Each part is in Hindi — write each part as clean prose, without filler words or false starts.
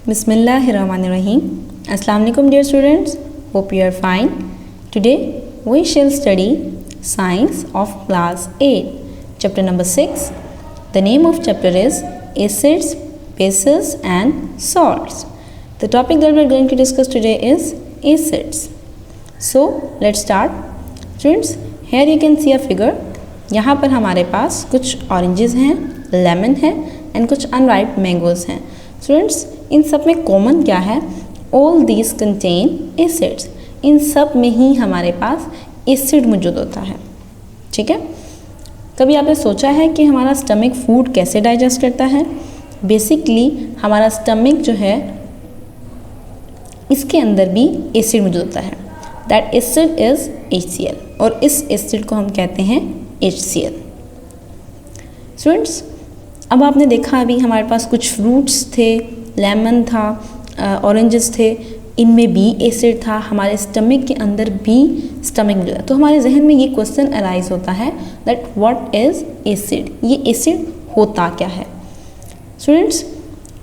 Bismillahirrahmanirrahim. Assalamu alaikum dear students. Hope you are fine. Today we shall study Science of Class 8. Chapter number 6. The name of chapter is Acids, Bases and Salts. The topic that we are going to discuss today is acids. So let's start. Students, here you can see a figure. यहाँ पर हमारे पास कुछ ऑरेंजेस हैं, लेमन है एंड कुछ अनराइप मैंगोज हैं. स्टूडेंट्स, इन सब में कॉमन क्या है? All these contain acids. इन सब में ही हमारे पास एसिड मौजूद होता है. ठीक है. कभी आपने सोचा है कि हमारा स्टमक फूड कैसे डाइजेस्ट करता है? बेसिकली हमारा स्टमक जो है इसके अंदर भी एसिड मौजूद होता है. दैट एसिड इज HCl और इस एसिड को हम कहते हैं HCl. स्टूडेंट्स, अब आपने देखा अभी हमारे पास कुछ फ्रूट्स थे, लेमन था, ऑरेंजेस थे, इनमें भी एसिड था. हमारे स्टमक के अंदर भी स्टमक मिला. तो हमारे जहन में ये क्वेश्चन अराइज होता है दैट व्हाट इज एसिड. ये एसिड होता क्या है? स्टूडेंट्स,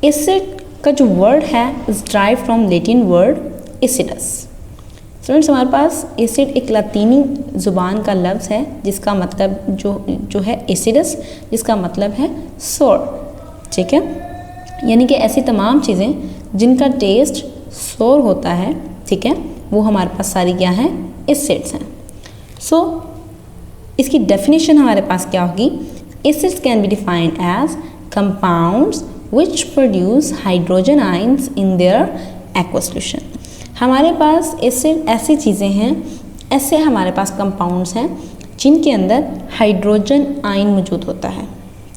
एसिड का जो वर्ड है is drive from Latin word acidus. Students, हमारे पास एसिड एक लातीनी ज़ुबान का लफ्ज़ है जिसका मतलब जो है एसिडस, जिसका मतलब है सोर. ठीक है. यानी कि ऐसी तमाम चीज़ें जिनका टेस्ट सोर होता है, ठीक है, वो हमारे पास सारी क्या हैं? एसिड्स हैं. सो इसकी डेफिनेशन हमारे पास क्या होगी? Acids can be defined as compounds which produce hydrogen ions in their aqueous solution. हमारे पास एसिड ऐसी चीज़ें हैं, ऐसे हमारे पास कंपाउंड्स हैं जिनके अंदर हाइड्रोजन आयन मौजूद होता है.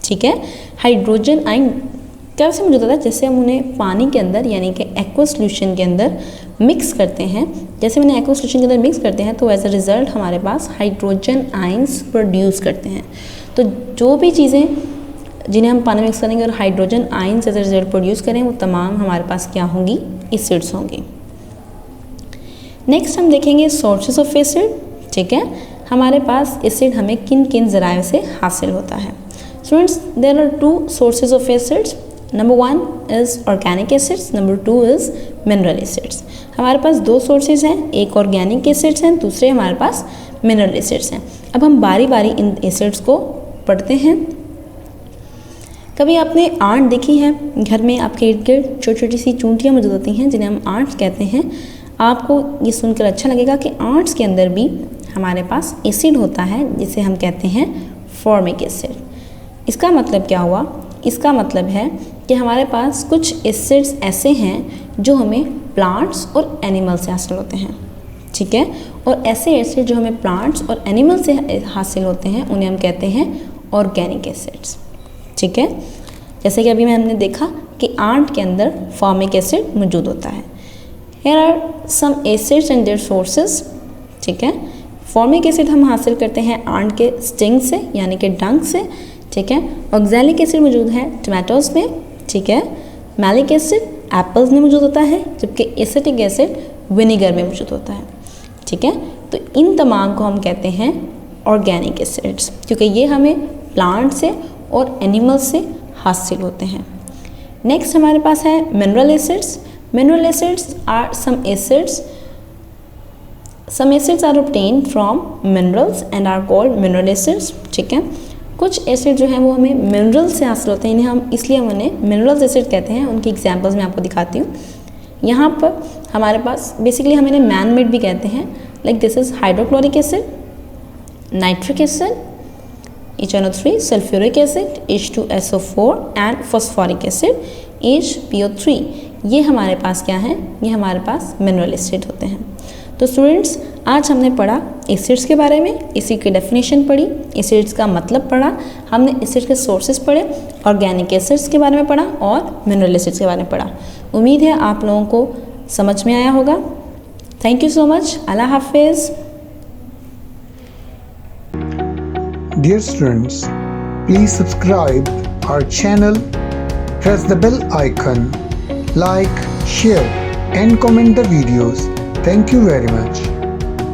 ठीक है. हाइड्रोजन आयन कैसे मौजूद होता है? जैसे हम उन्हें पानी के अंदर यानी कि एक्वस सॉल्यूशन के अंदर मिक्स करते हैं. जैसे मैंने एक्वस सॉल्यूशन के अंदर मिक्स करते हैं तो एज अ रिज़ल्ट हमारे पास हाइड्रोजन आयंस प्रोड्यूस करते हैं. तो जो भी चीज़ें जिन्हें हम पानी मिक्स करेंगे और hydrogen ions as a result produce करें वो तमाम हमारे पास क्या होंगी? एसिड्स होंगी. नेक्स्ट हम देखेंगे सोर्सेज ऑफ एसिड. ठीक है. हमारे पास एसिड हमें किन किन ज़राए से हासिल होता है? Students, there are two sources of acids. Number 1 is organic acids, number 2 is mineral acids. हमारे पास दो सोर्सेज हैं, एक ऑर्गेनिक एसिड्स हैं, दूसरे हमारे पास मिनरल एसिड्स हैं. अब हम बारी बारी इन एसिड्स को पढ़ते हैं. कभी आपने आंट देखी है? घर में आपके इर्द गिर्द छोटी छोटी सी चूंटियाँ मौजूद होती हैं जिन्हें हम आंट्स कहते हैं. आपको ये सुनकर अच्छा लगेगा कि आंट्स के अंदर भी हमारे पास एसिड होता है जिसे हम कहते हैं फॉर्मिक एसिड. इसका मतलब क्या हुआ? इसका मतलब है कि हमारे पास कुछ एसिड्स ऐसे हैं जो हमें प्लांट्स और एनिमल से हासिल होते हैं. ठीक है. और ऐसे एसिड जो हमें प्लांट्स और एनिमल से हासिल होते हैं उन्हें हम कहते हैं ऑर्गेनिक एसिड्स. ठीक है. जैसे कि अभी हमने देखा कि आंट के अंदर फॉर्मिक एसिड मौजूद होता है. Here are some acids and their sources. ठीक है. फॉर्मिक एसिड हम हासिल करते हैं आंट के स्टिंग से यानी कि डंक से. ठीक है. ऑक्सैलिक एसिड मौजूद है टमाटोज में. ठीक है. मैलिक एसिड एप्पल्स में मौजूद होता है, जबकि एसिटिक एसिड विनेगर में मौजूद होता है. ठीक है. तो इन तमाम को हम कहते हैं ऑर्गेनिक एसिड्स क्योंकि ये हमें प्लांट से और एनिमल से हासिल होते हैं. नेक्स्ट हमारे पास है mineral acids. Mineral acids are some acids are obtained from minerals and are called mineral acids. ठीक है. कुछ एसिड जो हैं वो हमें मिनरल से हासिल होते हैं, इन्हें हम इसलिए हम उन्हें मिनरल्स एसिड कहते हैं. उनकी एग्जांपल्स मैं आपको दिखाती हूँ. यहाँ पर हमारे पास बेसिकली हम इन्हें मैन मेड भी कहते हैं. Like this is hydrochloric acid, nitric acid, HNO3, sulphuric acid, H2SO4 and phosphoric acid HPO3. ये हमारे पास क्या है? ये हमारे पास मिनरल एसिड होते हैं. तो स्टूडेंट्स, आज हमने पढ़ा एसिड्स के बारे में, एसिड की डेफिनेशन पढ़ी, एसिड्स का मतलब पढ़ा, हमने एसिड के सोर्सेज पढ़े, ऑर्गेनिक एसिड्स के बारे में पढ़ा और मिनरल एसिड्स के बारे में पढ़ा. उम्मीद है आप लोगों को समझ में आया होगा. Thank you so much. अल्लाह हाफिज़. Dear students, please subscribe our channel, press the bell icon, like, share and comment the videos. Thank you very much.